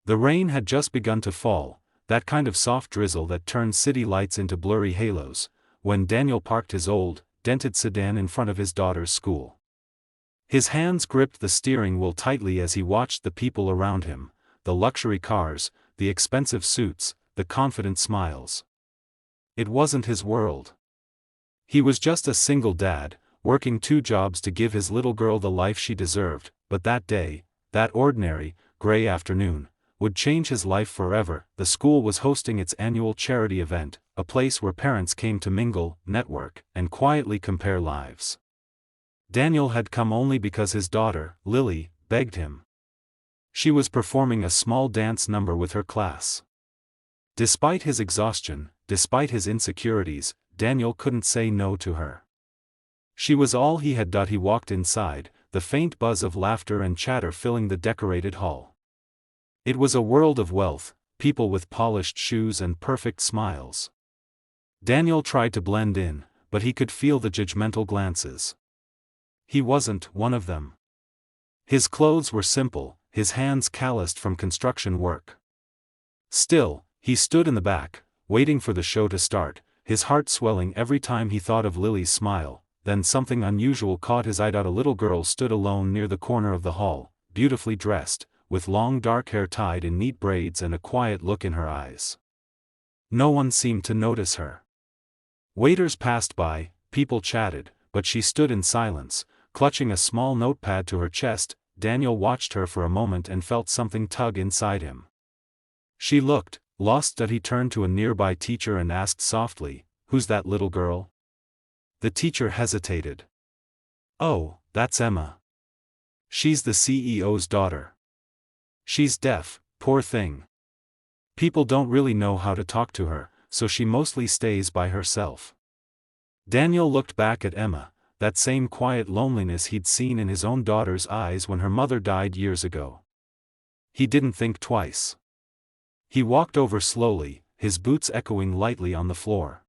The rain had just begun to fall, that kind of soft drizzle that turns city lights into blurry halos, when Daniel parked his old, dented sedan in front of his daughter's school. His hands gripped the steering wheel tightly as he watched the people around him, the luxury cars, the expensive suits, the confident smiles. It wasn't his world. He was just a single dad, working 2 jobs to give his little girl the life she deserved, but that day, that ordinary, gray afternoon, would change his life forever. The school was hosting its annual charity event, a place where parents came to mingle, network, and quietly compare lives. Daniel had come only because his daughter, Lily, begged him. She was performing a small dance number with her class. Despite his exhaustion, despite his insecurities, Daniel couldn't say no to her. She was all he had. He walked inside, the faint buzz of laughter and chatter filling the decorated hall. It was a world of wealth, people with polished shoes and perfect smiles. Daniel tried to blend in, but he could feel the judgmental glances. He wasn't one of them. His clothes were simple, his hands calloused from construction work. Still, he stood in the back, waiting for the show to start, his heart swelling every time he thought of Lily's smile. Then something unusual caught his eye. A little girl stood alone near the corner of the hall, beautifully dressed, with long dark hair tied in neat braids and a quiet look in her eyes. No one seemed to notice her. Waiters passed by, people chatted, but she stood in silence, clutching a small notepad to her chest. Daniel watched her for a moment and felt something tug inside him. She looked lost. He turned to a nearby teacher and asked softly, "Who's that little girl?" The teacher hesitated. "Oh, that's Emma. She's the CEO's daughter. She's deaf, poor thing. People don't really know how to talk to her, so she mostly stays by herself." Daniel looked back at Emma, that same quiet loneliness he'd seen in his own daughter's eyes when her mother died years ago. He didn't think twice. He walked over slowly, his boots echoing lightly on the floor.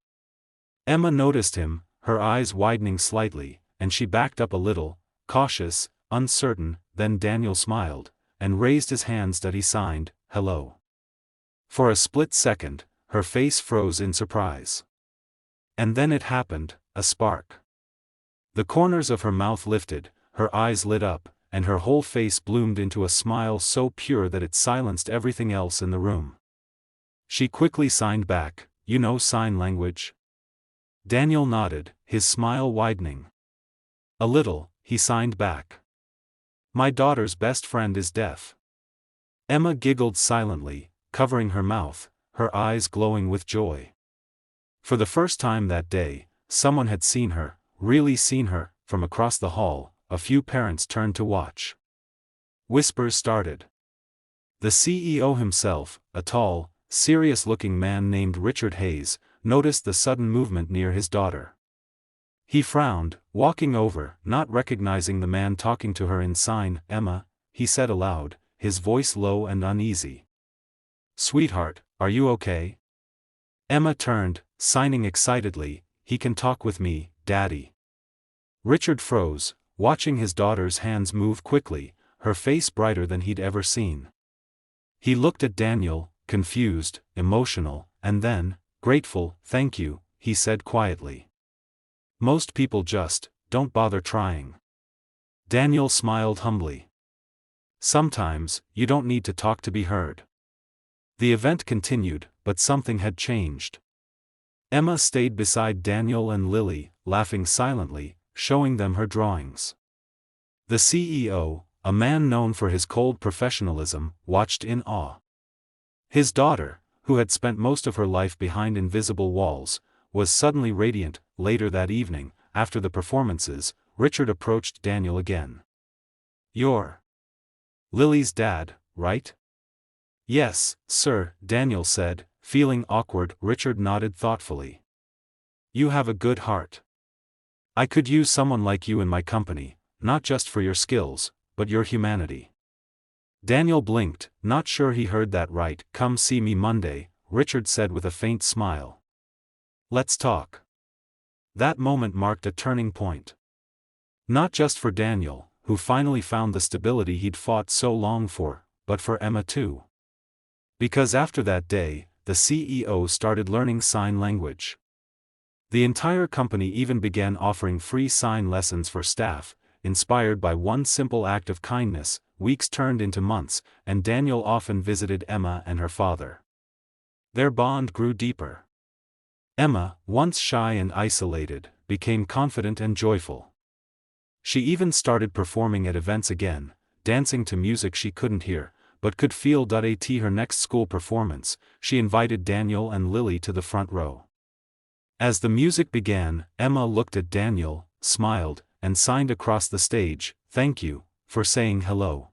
Emma noticed him, her eyes widening slightly, and she backed up a little, cautious, uncertain. Then Daniel smiled, and raised his hands. He signed, "Hello." For a split second, her face froze in surprise. And then it happened, a spark. The corners of her mouth lifted, her eyes lit up, and her whole face bloomed into a smile so pure that it silenced everything else in the room. She quickly signed back, "You know sign language?" Daniel nodded, his smile widening. "A little," he signed back. "My daughter's best friend is deaf." Emma giggled silently, covering her mouth, her eyes glowing with joy. For the first time that day, someone had seen her, really seen her. From across the hall, a few parents turned to watch. Whispers started. The CEO himself, a tall, serious-looking man named Richard Hayes, noticed the sudden movement near his daughter. He frowned, walking over, not recognizing the man talking to her in sign. "Emma," he said aloud, his voice low and uneasy. "Sweetheart, are you okay?" Emma turned, signing excitedly, "He can talk with me, Daddy." Richard froze, watching his daughter's hands move quickly, her face brighter than he'd ever seen. He looked at Daniel, confused, emotional, and then, grateful. "Thank you," he said quietly. "Most people just don't bother trying." Daniel smiled humbly. "Sometimes, you don't need to talk to be heard." The event continued, but something had changed. Emma stayed beside Daniel and Lily, laughing silently, showing them her drawings. The CEO, a man known for his cold professionalism, watched in awe. His daughter, who had spent most of her life behind invisible walls, was suddenly radiant. Later that evening, after the performances, Richard approached Daniel again. "You're Lily's dad, right?" "Yes, sir," Daniel said, feeling awkward. Richard nodded thoughtfully. "You have a good heart. I could use someone like you in my company, not just for your skills, but your humanity." Daniel blinked, not sure he heard that right. "Come see me Monday," Richard said with a faint smile. "Let's talk." That moment marked a turning point. Not just for Daniel, who finally found the stability he'd fought so long for, but for Emma too. Because after that day, the CEO started learning sign language. The entire company even began offering free sign lessons for staff. Inspired by one simple act of kindness, weeks turned into months, and Daniel often visited Emma and her father. Their bond grew deeper. Emma, once shy and isolated, became confident and joyful. She even started performing at events again, dancing to music she couldn't hear, but could feel. At her next school performance, she invited Daniel and Lily to the front row. As the music began, Emma looked at Daniel, smiled, and signed across the stage, "Thank you, for saying hello."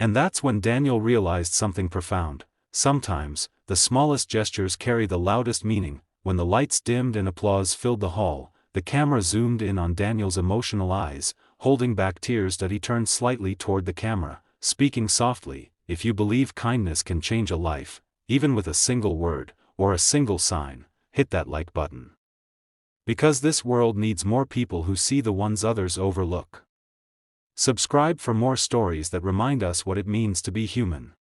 And that's when Daniel realized something profound. Sometimes, the smallest gestures carry the loudest meaning. When the lights dimmed and applause filled the hall, the camera zoomed in on Daniel's emotional eyes, holding back tears. He turned slightly toward the camera, speaking softly, "If you believe kindness can change a life, even with a single word, or a single sign, hit that like button. Because this world needs more people who see the ones others overlook." Subscribe for more stories that remind us what it means to be human.